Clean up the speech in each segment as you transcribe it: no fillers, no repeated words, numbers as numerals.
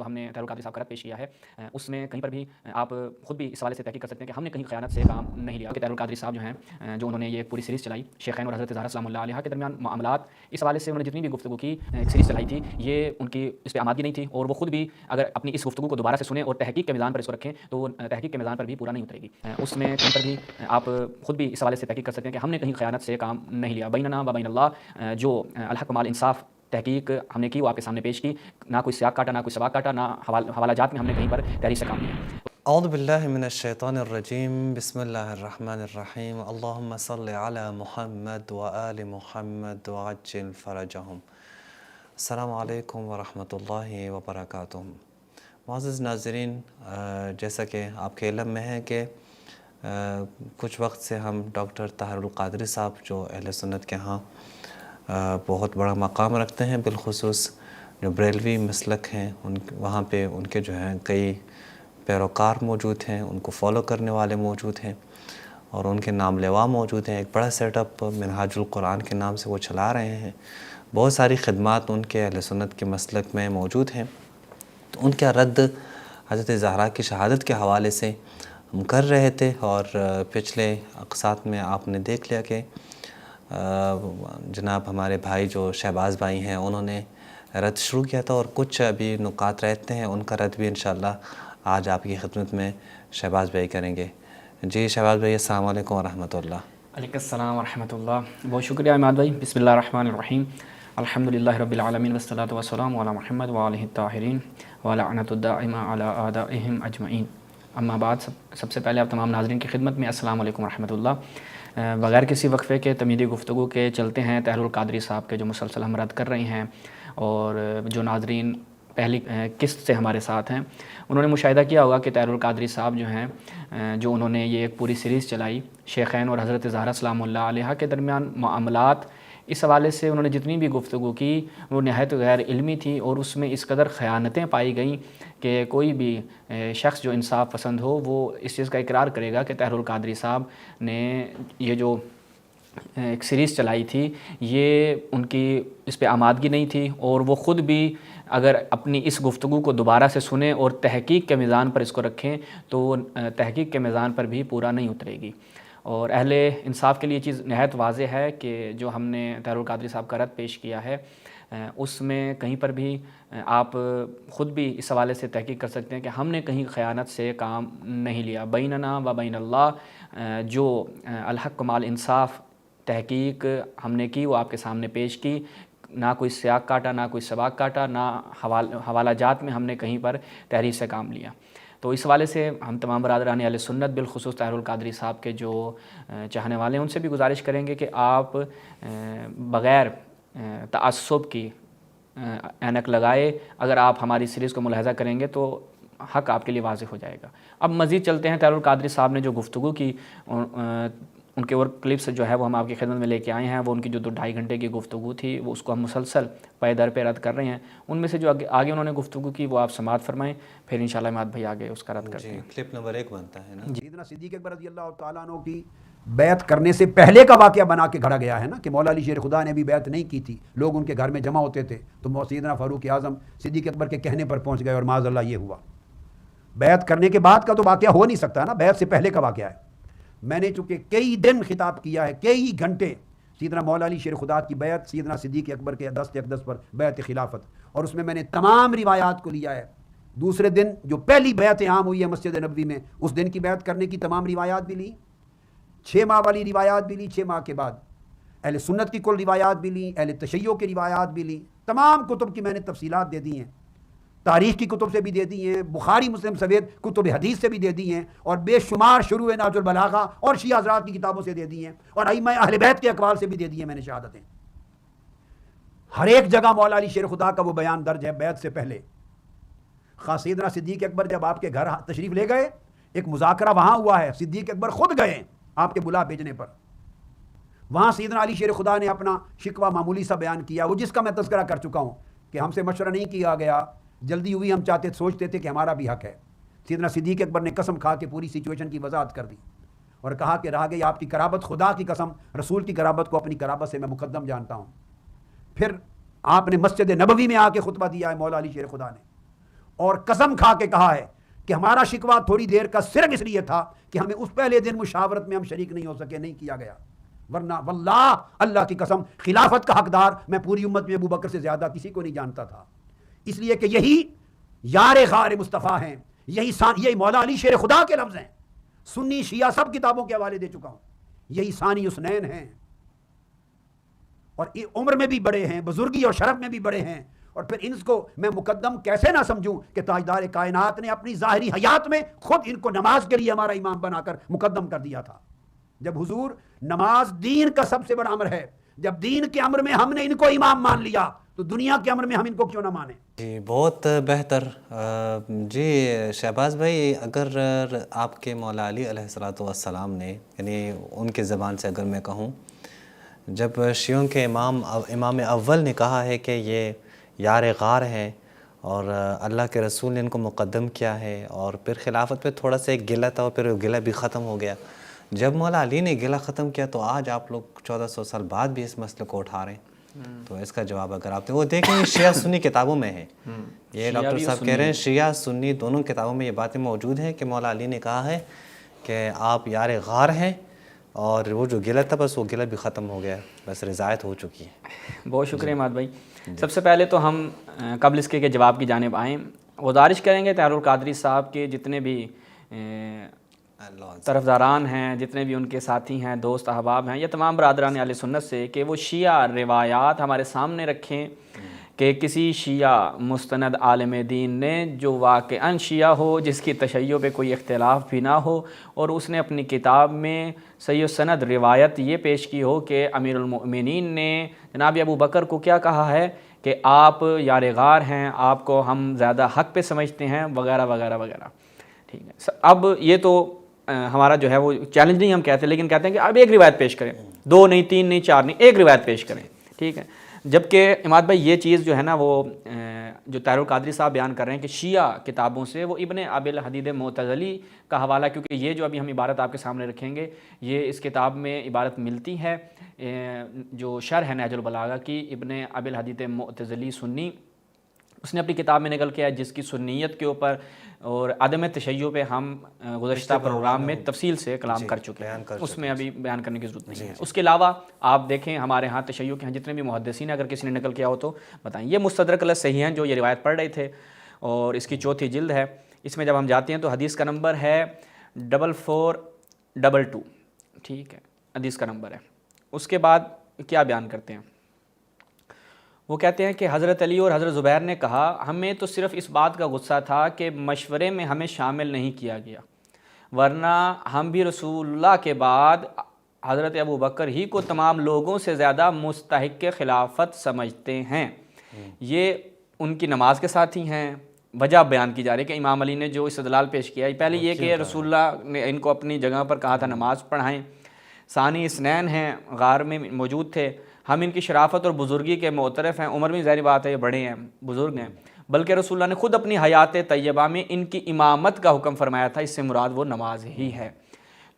ہم نے طاہر القادری صاحب کا رد پیش کیا ہے اس میں کہیں پر بھی آپ خود بھی اس حوالے سے تحقیق کر سکتے ہیں کہ ہم نے کہیں خیانت سے کام نہیں لیا کہ طاہر القادری صاحب جو ہیں جو انہوں نے یہ پوری سیریز چلائی شیخین اور حضرت زہرا سلام اللہ علیہا کے درمیان معاملات، اس حوالے سے انہوں نے جتنی بھی گفتگو کی ایک سیریز چلائی تھی، یہ ان کی اس پہ آمادگی نہیں تھی، اور وہ خود بھی اگر اپنی اس گفتگو کو دوبارہ سے سنیں اور تحقیق کے میدان پر اس کو رکھیں تو تحقیق کے میدان پر بھی پورا نہیں اترے گی۔ اس میں کہیں پر بھی آپ خود بھی اس حوالے سے تحقیق کر سکتے ہیں کہ ہم نے کہیں خیانت سے کام نہیں لیا، بیننا و بین اللہ جو الحق مال انصاف تحقیق ہم نے کی وہ آپ کے سامنے پیش کی، نہ کوئی سیاق کاٹا، نہ کوئی سباق کاٹا، نہ حوالہ جات میں ہم نے کہیں پر تحریر سے کام لیا۔ اعوذ باللہ من الشیطان الرجیم، بسم اللہ الرحمن الرحیم، اللہم صل علی محمد و آل محمد وعجل فرجہم۔ السلام علیکم ورحمۃ اللہ وبرکاتہ۔ معزز ناظرین، جیسا کہ آپ کے علم میں ہے کہ کچھ وقت سے ہم ڈاکٹر طاہر القادری صاحب جو اہل سنت کے ہاں بہت بڑا مقام رکھتے ہیں، بالخصوص جو بریلوی مسلک ہیں وہاں پہ ان کے جو ہیں کئی پیروکار موجود ہیں، ان کو فالو کرنے والے موجود ہیں اور ان کے نام لیوا موجود ہیں۔ ایک بڑا سیٹ اپ منہاج القرآن کے نام سے وہ چلا رہے ہیں، بہت ساری خدمات ان کے اہل سنت کے مسلک میں موجود ہیں۔ تو ان کا رد حضرت زہرا کی شہادت کے حوالے سے ہم کر رہے تھے، اور پچھلے اقساط میں آپ نے دیکھ لیا کہ جناب ہمارے بھائی جو شہباز بھائی ہیں انہوں نے رد شروع کیا تھا، اور کچھ ابھی نکات رہتے ہیں، ان کا رد بھی انشاءاللہ آج آپ کی خدمت میں شہباز بھائی کریں گے۔ جی شہباز بھائی، السلام علیکم ورحمۃ اللہ۔ علیکم السلام ورحمۃ اللہ۔ بہت شکریہ عماد بھائی۔ بسم اللہ الرحمن الرحیم، الحمدللہ رب العالمین والصلاۃ والسلام علی محمد وآلہ الطاہرین ولعنۃ الدائمہ علی اعدائہم اجمعین۔ اما بعد، سب سے پہلے آپ تمام ناظرین کی خدمت میں السلام علیکم ورحمۃ اللہ۔ بغیر کسی وقفے کے تمیدی گفتگو کے چلتے ہیں طاہر القادری صاحب کے جو مسلسل ہم رد کر رہے ہیں، اور جو ناظرین پہلی قسط سے ہمارے ساتھ ہیں انہوں نے مشاہدہ کیا ہوگا کہ طاہر القادری صاحب جو ہیں جو انہوں نے یہ ایک پوری سیریز چلائی شیخین اور حضرت زہرا سلام اللہ علیہا کے درمیان معاملات، اس حوالے سے انہوں نے جتنی بھی گفتگو کی وہ نہایت غیر علمی تھی، اور اس میں اس قدر خیانتیں پائی گئیں کہ کوئی بھی شخص جو انصاف پسند ہو وہ اس چیز کا اقرار کرے گا کہ طاہر القادری صاحب نے یہ جو ایک سیریز چلائی تھی یہ ان کی اس پہ آمادگی نہیں تھی، اور وہ خود بھی اگر اپنی اس گفتگو کو دوبارہ سے سنیں اور تحقیق کے میزان پر اس کو رکھیں تو تحقیق کے میزان پر بھی پورا نہیں اترے گی۔ اور اہل انصاف کے لیے یہ چیز نہایت واضح ہے کہ جو ہم نے طاہر القادری صاحب کا رد پیش کیا ہے اس میں کہیں پر بھی آپ خود بھی اس حوالے سے تحقیق کر سکتے ہیں کہ ہم نے کہیں خیانت سے کام نہیں لیا، بیننا و بین اللہ جو الحق مال انصاف تحقیق ہم نے کی وہ آپ کے سامنے پیش کی، نہ کوئی سیاق کاٹا، نہ کوئی سباق کاٹا، نہ حوالہ جات میں ہم نے کہیں پر تحریر سے کام لیا۔ تو اس حوالے سے ہم تمام برادران اہل سنت بالخصوص طاہر القادری صاحب کے جو چاہنے والے ہیں ان سے بھی گزارش کریں گے کہ آپ بغیر تعصب کی اینک لگائے اگر آپ ہماری سیریز کو ملاحظہ کریں گے تو حق آپ کے لیے واضح ہو جائے گا۔ اب مزید چلتے ہیں، طاہر القادری صاحب نے جو گفتگو کی ان کے اور کلپس جو ہے وہ ہم آپ کی خدمت میں لے کے آئے ہیں، وہ ان کی جو 2-2.5 گھنٹے کی گفتگو تھی وہ اس کو ہم مسلسل پے در پہ رد کر رہے ہیں۔ ان میں سے جو آگے انہوں نے گفتگو کی وہ آپ سماعت فرمائیں، پھر انشاءاللہ عماد بھائی آگے اس کا رد کرتے ہیں۔ کلپ نمبر 1 بنتا ہے نا۔ سیدنا صدیق اکبر رضی اللہ تعالیٰ عنہ کی بیعت کرنے سے پہلے کا واقعہ بنا کے گھڑا گیا ہے نا، کہ مولا علی شیر خدا نے بھی بیعت نہیں کی تھی، لوگ ان کے گھر میں جمع ہوتے تھے تو سیدنا فاروق اعظم صدیق اکبر کے کہنے پر پہنچ گئے اور معاذ اللہ یہ ہوا۔ بیعت کرنے کے بعد کا تو واقعہ ہو نہیں سکتا نا، بیعت سے پہلے کا واقعہ ہے۔ میں نے چونکہ کئی دن خطاب کیا ہے، کئی گھنٹے سیدنا مولا علی شیر خدا کی بیعت، سیدنا صدیق اکبر کے دست اقدس پر بیعت خلافت، اور اس میں نے تمام روایات کو لیا ہے۔ دوسرے دن جو پہلی بیعت عام ہوئی ہے مسجد نبوی میں، اس دن کی بیعت کرنے کی تمام روایات بھی لی، 6 ماہ والی روایات بھی لی، 6 ماہ کے بعد اہل سنت کی کل روایات بھی لی، اہل تشیع کی روایات بھی لی، تمام کتب کی میں نے تفصیلات دے دی ہیں، تاریخ کی کتب سے بھی دے دی ہیں، بخاری مسلم سمیت کتب حدیث سے بھی دے دی ہیں، اور بے شمار شروع نہج البلاغہ اور شیعہ حضرات کی کتابوں سے دے دی ہیں، اور ائمہ اہل بیت کے اقوال سے بھی دے دی ہیں میں نے شہادتیں۔ ہر ایک جگہ مولا علی شیر خدا کا وہ بیان درج ہے بیعت سے پہلے۔ خاص سیدنا صدیق اکبر جب آپ کے گھر تشریف لے گئے، ایک مذاکرہ وہاں ہوا ہے، صدیق اکبر خود گئے آپ کے بلا بھیجنے پر، وہاں سیدنا علی شیر خدا نے اپنا شکوہ معمولی سا بیان کیا، وہ جس کا میں تذکرہ کر چکا ہوں کہ ہم سے مشورہ نہیں کیا گیا، جلدی ہوئی، ہم سوچتے تھے کہ ہمارا بھی حق ہے۔ سیدنا صدیق اکبر نے قسم کھا کے پوری سچویشن کی وضاحت کر دی اور کہا کہ رہ گئی آپ کی قرابت، خدا کی قسم رسول کی قرابت کو اپنی قرابت سے میں مقدم جانتا ہوں۔ پھر آپ نے مسجد نبوی میں آ کے خطبہ دیا ہے مولا علی شیر خدا نے، اور قسم کھا کے کہا ہے کہ ہمارا شکوہ تھوڑی دیر کا صرف اس لیے تھا کہ ہمیں اس پہلے دن مشاورت میں ہم شریک نہیں ہو سکے، نہیں کیا گیا، ورنہ واللہ اللہ کی قسم خلافت کا حقدار میں پوری امت میں ابو بکر سے زیادہ کسی کو نہیں جانتا تھا، اس لیے کہ یہی یار غار مصطفیٰ ہیں، یہی مولا علی شیر خدا کے لفظ ہیں، سنی شیعہ سب کتابوں کے حوالے دے چکا ہوں، یہی ثانی حسنین ہیں، اور عمر میں بھی بڑے ہیں، بزرگی اور شرف میں بھی بڑے ہیں، اور پھر ان کو میں مقدم کیسے نہ سمجھوں کہ تاجدار کائنات نے اپنی ظاہری حیات میں خود ان کو نماز کے لیے ہمارا امام بنا کر مقدم کر دیا تھا، جب حضور نماز دین کا سب سے بڑا امر ہے، جب دین کے امر میں ہم نے ان کو امام مان لیا تو دنیا کے امر میں ہم ان کو کیوں نہ مانیں؟ جی بہت بہتر۔ جی شہباز بھائی، اگر آپ کے مولا علی علیہ الصلوۃ والسلام نے، یعنی ان کی زبان سے اگر میں کہوں، جب شیعوں کے امام اول نے کہا ہے کہ یہ یار غار ہے اور اللہ کے رسول نے ان کو مقدم کیا ہے، اور پھر خلافت پہ تھوڑا سا ایک گلہ تھا اور پھر وہ گلہ بھی ختم ہو گیا، جب مولا علی نے گلہ ختم کیا تو آج آپ لوگ 1400 سال بعد بھی اس مسئلے کو اٹھا رہے ہیں، تو اس کا جواب اگر آپ وہ دیکھیں شیعہ سنی کتابوں میں ہے، یہ ڈاکٹر صاحب کہہ رہے ہیں شیعہ سنی دونوں کتابوں میں یہ باتیں موجود ہیں کہ مولا علی نے کہا ہے کہ آپ یار غار ہیں، اور وہ جو گلہ تھا بس وہ گلہ بھی ختم ہو گیا، بس رضایت ہو چکی ہے۔ بہت شکریہ ماد بھائی۔ سب سے پہلے تو ہم قبل اس کے جواب کی جانب آئیں، گزارش کریں گے طاہر القادری صاحب کے جتنے بھی طرفداران ہیں، جتنے بھی ان کے ساتھی ہیں، دوست احباب ہیں، یا تمام برادران اہل سنت سے کہ وہ شیعہ روایات ہمارے سامنے رکھیں کہ کسی شیعہ مستند عالم دین نے جو واقعاً شیعہ ہو، جس کی تشیع پہ کوئی اختلاف بھی نہ ہو، اور اس نے اپنی کتاب میں صحیح و سند روایت یہ پیش کی ہو کہ امیر المؤمنین نے جناب ابو بکر کو کیا کہا ہے کہ آپ یار غار ہیں، آپ کو ہم زیادہ حق پہ سمجھتے ہیں، وغیرہ وغیرہ وغیرہ، ٹھیک ہے۔ اب یہ تو ہمارا جو ہے وہ چیلنج نہیں ہم کہتے، لیکن کہتے ہیں کہ اب ایک روایت پیش کریں، 2 نہیں 3 نہیں 4 نہیں، ایک روایت پیش کریں، ٹھیک ہے۔ جبکہ اماد بھائی یہ چیز جو ہے نا وہ جو طاہر القادری صاحب بیان کر رہے ہیں کہ شیعہ کتابوں سے وہ ابن ابی الحدید معتزلی کا حوالہ، کیونکہ یہ جو ابھی ہم عبارت آپ کے سامنے رکھیں گے یہ اس کتاب میں عبارت ملتی ہے، جو شرح ہے نہج البلاغہ کی، ابن ابی الحدید معتزلی سنی، اس نے اپنی کتاب میں نقل کیا ہے، جس کی سنیت کے اوپر اور عدم تشیع پہ ہم گزشتہ پروگرام میں تفصیل سے کلام کر چکے ہیں، اس میں ابھی بیان کرنے کی ضرورت نہیں ہے۔ اس کے علاوہ آپ دیکھیں ہمارے ہاں تشیع کے ہاں جتنے بھی محدثین اگر کسی نے نقل کیا ہو تو بتائیں۔ یہ مستدرک علی الصحیحین جو یہ روایت پڑھ رہے تھے، اور اس کی 4تھی جلد ہے، اس میں جب ہم جاتے ہیں تو حدیث کا نمبر ہے 4422، ٹھیک ہے، حدیث کا نمبر ہے۔ اس کے بعد کیا بیان کرتے ہیں؟ وہ کہتے ہیں کہ حضرت علی اور حضرت زبیر نے کہا ہمیں تو صرف اس بات کا غصہ تھا کہ مشورے میں ہمیں شامل نہیں کیا گیا، ورنہ ہم بھی رسول اللہ کے بعد حضرت ابو بکر ہی کو تمام لوگوں سے زیادہ مستحق خلافت سمجھتے ہیں۔ یہ ان کی نماز کے ساتھ ہی ہیں، وجہ بیان کی جا رہی ہے کہ امام علی نے جو استدلال پیش کیا ہے، پہلے یہ کہ رسول اللہ نے ان کو اپنی جگہ پر کہا تھا نماز پڑھائیں، ثانی اثنین ہیں، غار میں موجود تھے، ہم ان کی شرافت اور بزرگی کے معترف ہیں، عمر میں ظاہری بات ہے یہ بڑے ہیں، بزرگ ہیں، بلکہ رسول اللہ نے خود اپنی حیات طیبہ میں ان کی امامت کا حکم فرمایا تھا، اس سے مراد وہ نماز ہی ہے۔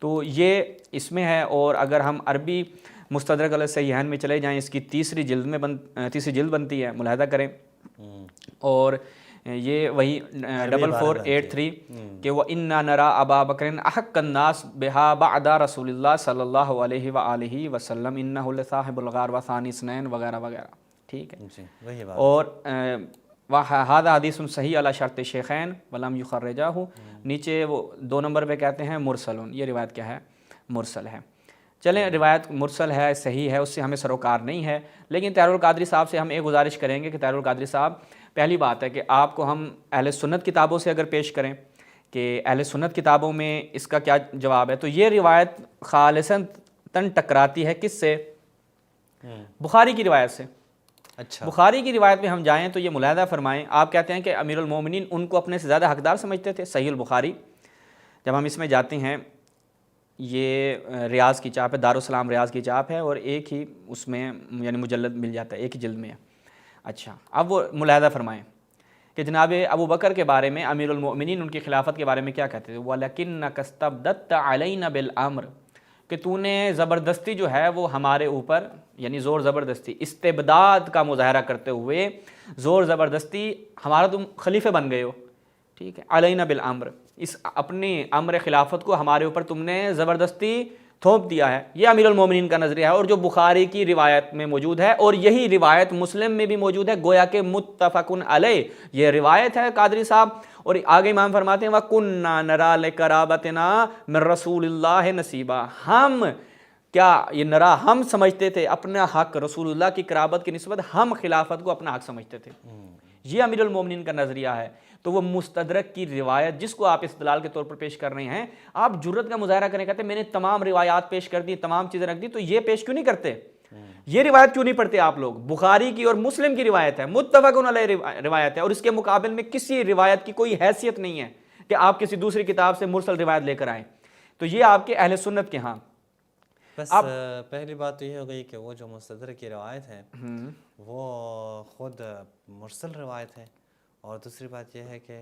تو یہ اس میں ہے، اور اگر ہم عربی مستدرک علی الصحیحین میں چلے جائیں، اس کی تیسری جلد بنتی ہے، ملاحظہ کریں، اور یہ وہی 4483 کہ وَإِنَّا نَرَىٰ أَبَا بَكْرٍ أَحَقَّ النَّاسِ بِهَا بَعْدَ رسول اللہ صلی اللہ علیہ وآلہ وسلم إِنَّهُ لَصَاحِبُ الْغَارِ وَثَانِي اثْنَيْن وغیرہ وغیرہ، ٹھیک ہے۔ اور وَهَذَا حدیث صحیح علی شرط الشیخین وَلَمْ يُخَرِّجَهُ، نیچے وہ 2 نمبر پہ کہتے ہیں مرسلون، یہ روایت کیا ہے؟ مرسل ہے۔ چلیں روایت مرسل ہے، صحیح ہے، اس سے ہمیں سروکار نہیں ہے، لیکن طاہر القادری صاحب سے ہم ایک گزارش کریں گے کہ طاہر القادری صاحب، پہلی بات ہے کہ آپ کو ہم اہل سنت کتابوں سے اگر پیش کریں کہ اہل سنت کتابوں میں اس کا کیا جواب ہے، تو یہ روایت خالصاً ٹکراتی ہے کس سے؟ بخاری کی روایت سے۔ اچھا، بخاری کی روایت میں ہم جائیں تو یہ ملاحظہ فرمائیں، آپ کہتے ہیں کہ امیر المومنین ان کو اپنے سے زیادہ حقدار سمجھتے تھے، صحیح البخاری، جب ہم اس میں جاتے ہیں، یہ ریاض کی چاپ ہے، دارالسلام ریاض کی چاپ ہے، اور ایک ہی اس میں یعنی مجلد مل جاتا ہے، ایک ہی جلد میں ہے۔ اچھا، اب وہ ملاحظہ فرمائیں کہ جناب ابو بکر کے بارے میں، امیر المؤمنین ان کی خلافت کے بارے میں کیا کہتے تھے؟ وَلَكِنَّكَ اسْتَبْدَدْتَ عَلَيْنَا بِالْأَمْرِ، کہ تو نے زبردستی جو ہے وہ ہمارے اوپر، یعنی زور زبردستی، استبداد کا مظاہرہ کرتے ہوئے زور زبردستی، ہمارا تم خلیفہ بن گئے ہو، ٹھیک ہے، علینا بالامر، اس اپنے امر خلافت کو ہمارے اوپر تم نے زبردستی تھوپ دیا ہے. یہ امیر المومنین کا نظریہ ہے، اور جو بخاری کی روایت میں موجود ہے، اور یہی روایت مسلم میں بھی موجود ہے، گویا کہ متفقن علیہ یہ روایت ہے قادری صاحب. اور آگے امام فرماتے ہیں وَكُنَّا نَرَا لِقَرَابَتِنَا مِن رَسُولِ اللَّهِ نَصِيبًا، ہم کیا یہ نرا ہم سمجھتے تھے اپنا حق رسول اللہ کی قرابت کی نسبت، ہم خلافت کو اپنا حق سمجھتے تھے. یہ امیر المومنین کا نظریہ ہے. تو وہ مستدرک کی روایت جس کو آپ استدلال کے طور پر پیش کر رہے ہیں، آپ جرت کا مظاہرہ کریں، کہتے ہیں میں نے تمام روایات پیش کر دی، تمام چیزیں رکھ دی، تو یہ پیش کیوں نہیں کرتے؟ یہ روایت کیوں نہیں پڑھتے آپ لوگ؟ بخاری کی اور مسلم کی روایت ہے، متفقن علیہ روایت ہے، اور اس کے مقابل میں کسی روایت کی کوئی حیثیت نہیں ہے کہ آپ کسی دوسری کتاب سے مرسل روایت لے کر آئیں. تو یہ آپ کے اہل سنت کے ہاں. بس پہلی بات تو یہ ہو گئی کہ وہ جو مستدرک کی روایت ہے وہ خود مرسل روایت ہے، اور دوسری بات یہ ہے کہ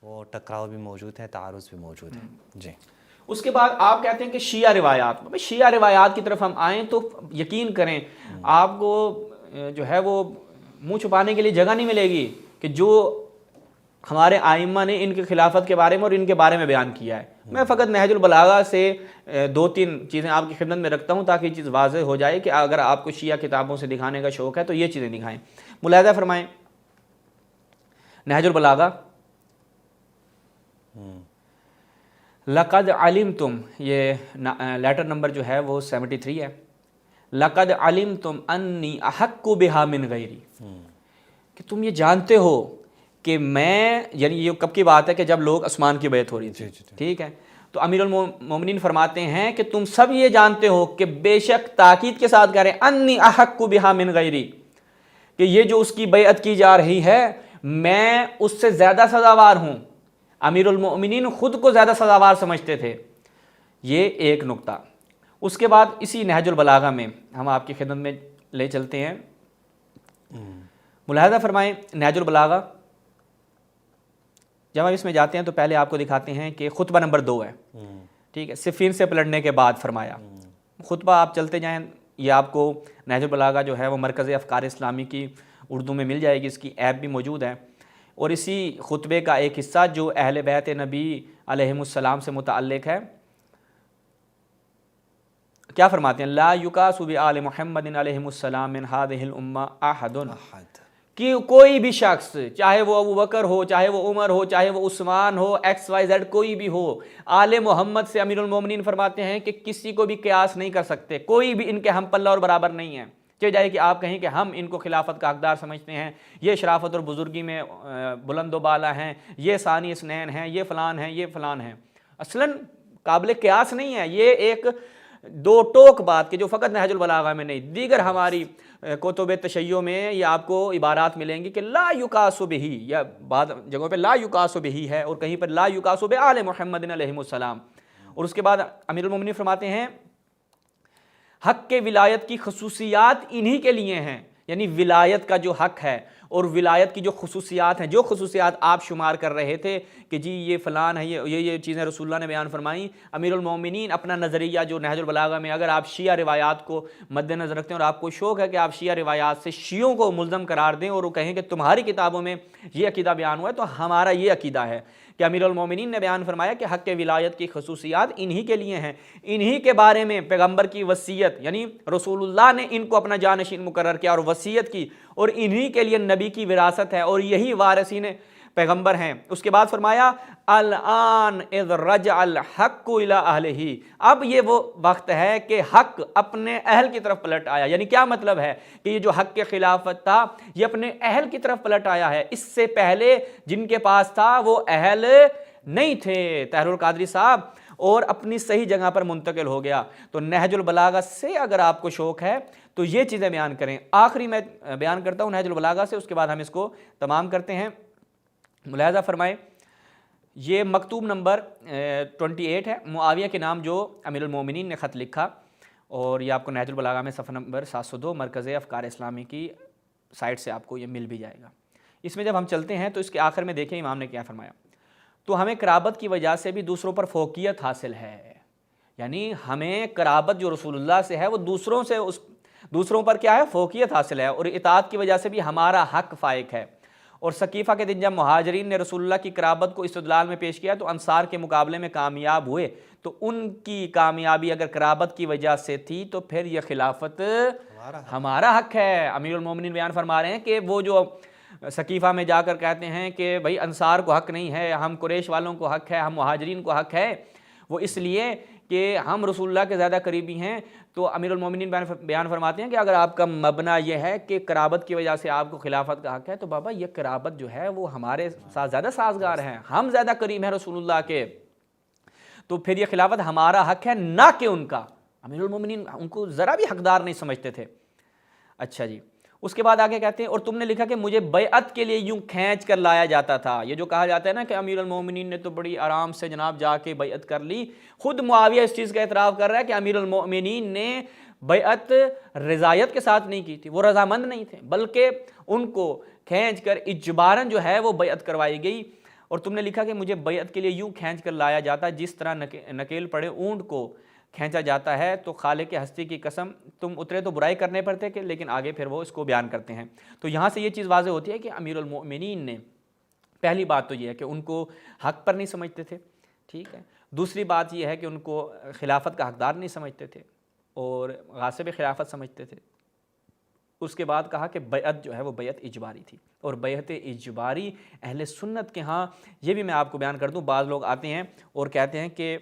وہ ٹکراؤ بھی موجود ہے، تعارض بھی موجود ہے. جی. اس کے بعد آپ کہتے ہیں کہ شیعہ روایات، شیعہ روایات کی طرف ہم آئیں تو یقین کریں آپ کو جو ہے وہ منہ چھپانے کے لیے جگہ نہیں ملے گی کہ جو ہمارے آئمہ نے ان کے خلافت کے بارے میں اور ان کے بارے میں بیان کیا ہے. میں فقط نہج البلاغہ سے 2-3 چیزیں آپ کی خدمت میں رکھتا ہوں تاکہ یہ چیز واضح ہو جائے کہ اگر آپ کو شیعہ کتابوں سے دکھانے کا شوق ہے تو یہ چیزیں دکھائیں. ملاحظہ فرمائیں نہج البلاغہ، لقد علمتم، یہ لیٹر نمبر جو ہے وہ 73 ہے. لقد علمتم انی احق بہا من غیری، کہ تم یہ جانتے ہو کہ میں، یعنی یہ کب کی بات ہے کہ جب لوگ عثمان کی بیعت ہو رہی تھی. ٹھیک ہے، تو امیر المومنین فرماتے ہیں کہ تم سب یہ جانتے ہو کہ بے شک تاکید کے ساتھ کہہ رہے ہیں انی احق بہا من غیری، کہ یہ جو اس کی بیعت کی جا رہی ہے میں اس سے زیادہ سزاوار ہوں. امیر المومنین خود کو زیادہ سزاوار سمجھتے تھے. یہ ایک نقطہ. اس کے بعد اسی نہج البلاغہ میں ہم آپ کی خدمت میں لے چلتے ہیں. ملاحظہ فرمائیں نہج البلاغہ، جب ہم اس میں جاتے ہیں تو پہلے آپ کو دکھاتے ہیں کہ خطبہ نمبر 2 ہے. ٹھیک ہے، صفین سے پلٹنے کے بعد فرمایا. خطبہ آپ چلتے جائیں، یہ آپ کو نہج البلاغہ جو ہے وہ مرکز افکار اسلامی کی اردو میں مل جائے گی، اس کی ایپ بھی موجود ہے. اور اسی خطبے کا ایک حصہ جو اہل بیت نبی علیہم السلام سے متعلق ہے، کیا فرماتے ہیں؟ لا یقاس بآل محمد علیہم السلام من هذه الامہ احد، کہ کوئی بھی شخص، چاہے وہ ابو بکر ہو، چاہے وہ عمر ہو، چاہے وہ عثمان ہو، XYZ کوئی بھی ہو، آل محمد سے امیر المومنین فرماتے ہیں کہ کسی کو بھی قیاس نہیں کر سکتے، کوئی بھی ان کے ہم پلہ اور برابر نہیں ہے. چاہے جائے کہ آپ کہیں کہ ہم ان کو خلافت کا حقدار سمجھتے ہیں، یہ شرافت اور بزرگی میں بلند و بالا ہیں، یہ ثانی اثنین ہیں، یہ فلان ہیں، یہ فلان ہیں، اصلاً قابل قیاس نہیں ہے. یہ ایک دو ٹوک بات کہ جو فقط نہج البلاغہ میں نہیں، دیگر ہماری کتب تشیع میں یہ آپ کو عبارات ملیں گی کہ لا یقاس بہی، یا بعض جگہوں پہ لا یقاس بہی ہے اور کہیں پر لا یقاس بآل محمد علیہم السلام. اور اس کے بعد امیر المومنین فرماتے ہیں حق کے ولایت کی خصوصیات انہی کے لیے ہیں، یعنی ولایت کا جو حق ہے اور ولایت کی جو خصوصیات ہیں، جو خصوصیات آپ شمار کر رہے تھے کہ جی یہ فلان ہے، یہ چیزیں رسول اللہ نے بیان فرمائیں. امیر المومنین اپنا نظریہ جو نہج البلاغہ میں، اگر آپ شیعہ روایات کو مد نظر رکھتے ہیں اور آپ کو شوق ہے کہ آپ شیعہ روایات سے شیعوں کو ملزم قرار دیں اور وہ کہیں کہ تمہاری کتابوں میں یہ عقیدہ بیان ہوا ہے، تو ہمارا یہ عقیدہ ہے کہ امیر المومنین نے بیان فرمایا کہ حق ولایت کی خصوصیات انہی کے لیے ہیں. انہی کے بارے میں پیغمبر کی وصیت، یعنی رسول اللہ نے ان کو اپنا جانشین مقرر کیا اور وصیت کی، اور انہی کے لیے نبی کی وراثت ہے اور یہی وارثین پیغمبر ہیں. اس کے بعد فرمایا الان اذ رجع الحق الى اہلہ، اب یہ وہ وقت ہے کہ حق اپنے اہل کی طرف پلٹ آیا. یعنی کیا مطلب ہے کہ یہ جو حق کے خلافت تھا یہ اپنے اہل کی طرف پلٹ آیا ہے. اس سے پہلے جن کے پاس تھا وہ اہل نہیں تھے، طاہر القادری صاحب، اور اپنی صحیح جگہ پر منتقل ہو گیا. تو نہج البلاغہ سے اگر آپ کو شوق ہے تو یہ چیزیں بیان کریں. آخری میں بیان کرتا ہوں نہج البلاغہ سے، اس کے بعد ہم اس کو تمام کرتے ہیں. ملاحظہ فرمائیں یہ مکتوب نمبر 28 ہے، معاویہ کے نام جو امیر المومنین نے خط لکھا، اور یہ آپ کو نہج البلاغہ میں صفحہ نمبر 702 مرکز افکار اسلامی کی سائٹ سے آپ کو یہ مل بھی جائے گا. اس میں جب ہم چلتے ہیں تو اس کے آخر میں دیکھیں امام نے کیا فرمایا. تو ہمیں قرابت کی وجہ سے بھی دوسروں پر فوقیت حاصل ہے، یعنی ہمیں قرابت جو رسول اللہ سے ہے وہ دوسروں پر کیا ہے؟ فوقیت حاصل ہے، اور اطاعت کی وجہ سے بھی ہمارا حق فائق ہے. اور ثقیفہ کے دن جب مہاجرین نے رسول اللہ کی قرابت کو استدلال میں پیش کیا تو انصار کے مقابلے میں کامیاب ہوئے، تو ان کی کامیابی اگر قرابت کی وجہ سے تھی تو پھر یہ خلافت ہمارا حق ہے۔ امیر المومنین بیان فرما رہے ہیں کہ وہ جو ثقیفہ میں جا کر کہتے ہیں کہ بھائی انصار کو حق نہیں ہے، ہم قریش والوں کو حق ہے، ہم مہاجرین کو حق ہے، وہ اس لیے کہ ہم رسول اللہ کے زیادہ قریبی ہیں۔ تو امیر المومنین بیان فرماتے ہیں کہ اگر آپ کا مبنی یہ ہے کہ قرابت کی وجہ سے آپ کو خلافت کا حق ہے، تو بابا یہ قرابت جو ہے وہ ہمارے ساتھ زیادہ سازگار ہے، ہم زیادہ قریب ہیں رسول اللہ کے، تو پھر یہ خلافت ہمارا حق ہے نہ کہ ان کا۔ امیر المومنین ان کو ذرا بھی حقدار نہیں سمجھتے تھے۔ اچھا جی، اس کے بعد آگے کہتے ہیں اور تم نے لکھا کہ مجھے بیعت کے لیے یوں کھینچ کر لایا جاتا تھا۔ یہ جو کہا جاتا ہے نا کہ امیر المومنین نے تو بڑی آرام سے جناب جا کے بیعت کر لی، خود معاویہ اس چیز کا اعتراف کر رہا ہے کہ امیر المومنین نے بیعت رضایت کے ساتھ نہیں کی تھی، وہ رضامند نہیں تھے، بلکہ ان کو کھینچ کر اجباراً جو ہے وہ بیعت کروائی گئی۔ اور تم نے لکھا کہ مجھے بیعت کے لیے یوں کھینچ کر لایا جاتا جس طرح نکیل پڑے اونٹ کو کھینچا جاتا ہے، تو خالق ہستی کی قسم تم اترے تو برائی کرنے پر تھے کہ، لیکن آگے پھر وہ اس کو بیان کرتے ہیں۔ تو یہاں سے یہ چیز واضح ہوتی ہے کہ امیر المؤمنین نے پہلی بات تو یہ ہے کہ ان کو حق پر نہیں سمجھتے تھے، ٹھیک ہے، دوسری بات یہ ہے کہ ان کو خلافت کا حقدار نہیں سمجھتے تھے اور غاصب خلافت سمجھتے تھے۔ اس کے بعد کہا کہ بیعت جو ہے وہ بیعت اجباری تھی، اور بیعت اجباری اہل سنت کے ہاں، یہ بھی میں آپ کو بیان کر دوں، بعض لوگ آتے ہیں اور کہتے ہیں کہ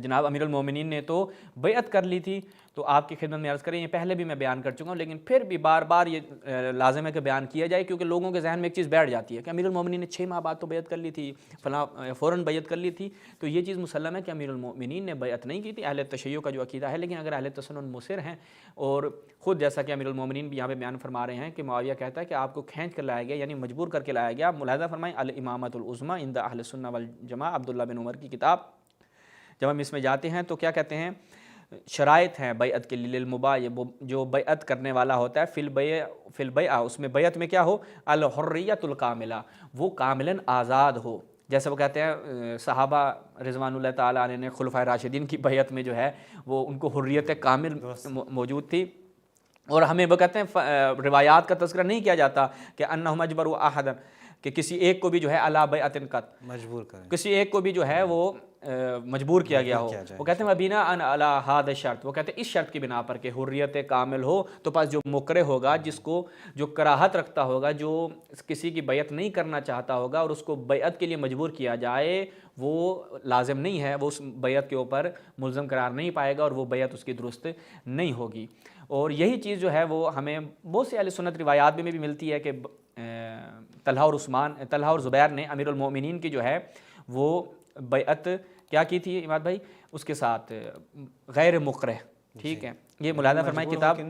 جناب امیر المومنین نے تو بیعت کر لی تھی، تو آپ کی خدمت میں عرض کریں، یہ پہلے بھی میں بیان کر چکا ہوں، لیکن پھر بھی بار بار یہ لازم ہے کہ بیان کیا جائے، کیونکہ لوگوں کے ذہن میں ایک چیز بیٹھ جاتی ہے کہ امیر المومنین نے 6 ماہ بعد تو بیعت کر لی تھی، فلاں فوراً بیعت کر لی تھی۔ تو یہ چیز مسلم ہے کہ امیر المومنین نے بیعت نہیں کی تھی، اہل تشیع کا جو عقیدہ ہے، لیکن اگر اہل تسنن مصر ہیں، اور خود جیسا کہ امیر المومنین بھی یہاں پہ بیان فرما رہے ہیں کہ معاویہ کہتا ہے کہ آپ کو کھینچ کر لایا گیا، یعنی مجبور کر کے لایا گیا۔ ملاحظہ فرمائیں الامامۃ العظمیٰ عند اہل السنہ والجماعہ، عبداللہ بن عمر کی کتاب، جب ہم اس میں جاتے ہیں تو کیا کہتے ہیں، شرائط ہیں بیعت کے لیے، للمبایع، جو بیعت کرنے والا ہوتا ہے، فی البیعہ، اس میں بیعت میں کیا ہو، الحریۃ الکاملہ، وہ کاملاً آزاد ہو، جیسے وہ کہتے ہیں صحابہ رضوان اللہ تعالیٰ عنہ نے خلفائے راشدین کی بیعت میں جو ہے وہ ان کو حریت کامل موجود تھی۔ اور ہمیں وہ کہتے ہیں روایات کا تذکرہ نہیں کیا جاتا کہ انہم اجبروا احدا، کہ کسی ایک کو بھی جو ہے علی بیعۃ قط، مجبور کریں، کسی ایک کو بھی جو ہے وہ مجبور کیا گیا ہو، وہ کہتے ہیں وبینا ان علی ھذا شرط، وہ کہتے ہیں اس شرط کی بنا پر کہ حریت کامل ہو، تو پس جو مکرہ ہوگا، جس کو جو کراہت رکھتا ہوگا، جو کسی کی بیعت نہیں کرنا چاہتا ہوگا اور اس کو بیعت کے لیے مجبور کیا جائے، وہ لازم نہیں ہے، وہ اس بیعت کے اوپر ملزم قرار نہیں پائے گا اور وہ بیعت اس کی درست نہیں ہوگی۔ اور یہی چیز جو ہے وہ ہمیں بہت سی اہل سنت روایات میں بھی ملتی ہے کہ طلحہ اور زبیر نے امیر المومنین کی جو ہے وہ بیعت کیا کی تھی عماد بھائی، اس کے ساتھ غیر مکرہ، ٹھیک ہے، یہ ملاحظہ فرمائیں کتاب،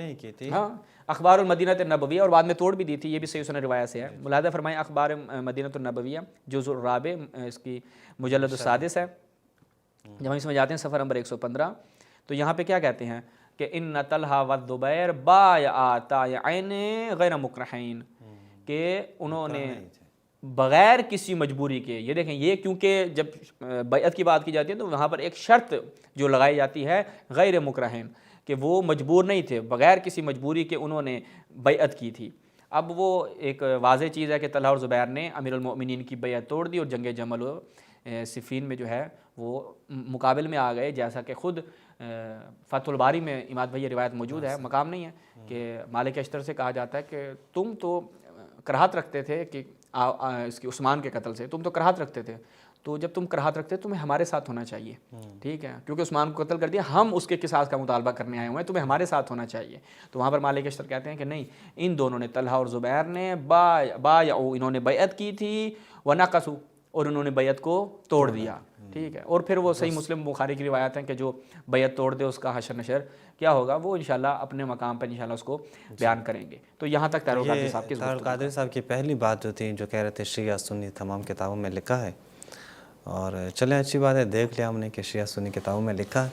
ہاں، اخبار المدینہ النبویہ، اور بعد میں توڑ بھی دی تھی، یہ بھی صحیح سنت روایت سے ہے، ملاحظہ فرمائیں اخبار مدینہ النبویہ جزء الرابع، اس کی مجلد السادس ہے، جب ہم اس میں جاتے ہیں صفحہ نمبر 115، تو یہاں پہ کیا کہتے ہیں کہ ان طلحہ والزبیر بایعا طائعین غیر مکرہین، کہ انہوں نے بغیر کسی مجبوری کے، یہ دیکھیں، یہ کیونکہ جب بیعت کی بات کی جاتی ہے تو وہاں پر ایک شرط جو لگائی جاتی ہے غیر مکرہین، کہ وہ مجبور نہیں تھے، بغیر کسی مجبوری کے انہوں نے بیعت کی تھی۔ اب وہ ایک واضح چیز ہے کہ طلحہ اور زبیر نے امیر المؤمنین کی بیعت توڑ دی اور جنگ جمل و صفین میں جو ہے وہ مقابل میں آ گئے، جیسا کہ خود فتح الباری میں عماد بھائی یہ روایت موجود ہے، مقام نہیں ہے، کہ مالک اشتر سے کہا جاتا ہے کہ تم تو کراہت رکھتے تھے کہ اس کی عثمان کے قتل سے، تم تو کراہت رکھتے تھے، تو جب تم کراہت رکھتے تمہیں ہمارے ساتھ ہونا چاہیے، ٹھیک ہے، کیونکہ عثمان کو قتل کر دیا، ہم اس کے قصاص کا مطالبہ کرنے آئے ہوئے ہیں، تمہیں ہمارے ساتھ ہونا چاہیے۔ تو وہاں پر مالک اشتر کہتے ہیں کہ نہیں، ان دونوں نے، طلحہ اور زبیر نے بایعوا، انہوں نے بیعت کی تھی، ونقصوا، اور انہوں نے بیعت کو توڑ دیا، ٹھیک ہے، اور پھر وہ صحیح مسلم بخاری کی روایت ہیں کہ جو بیعت توڑ دے اس کا حشر نشر کیا ہوگا، وہ انشاءاللہ اپنے مقام پر انشاءاللہ اس کو بیان کریں گے۔ تو یہاں تک طاہر القادری صاحب کی طاہر القادری صاحب کی پہلی بات جو تھی، جو کہہ رہے تھے شیعہ سنی تمام کتابوں میں لکھا ہے، اور چلیں اچھی بات ہے، دیکھ لیا ہم نے کہ شیعہ سنی کتابوں میں لکھا ہے،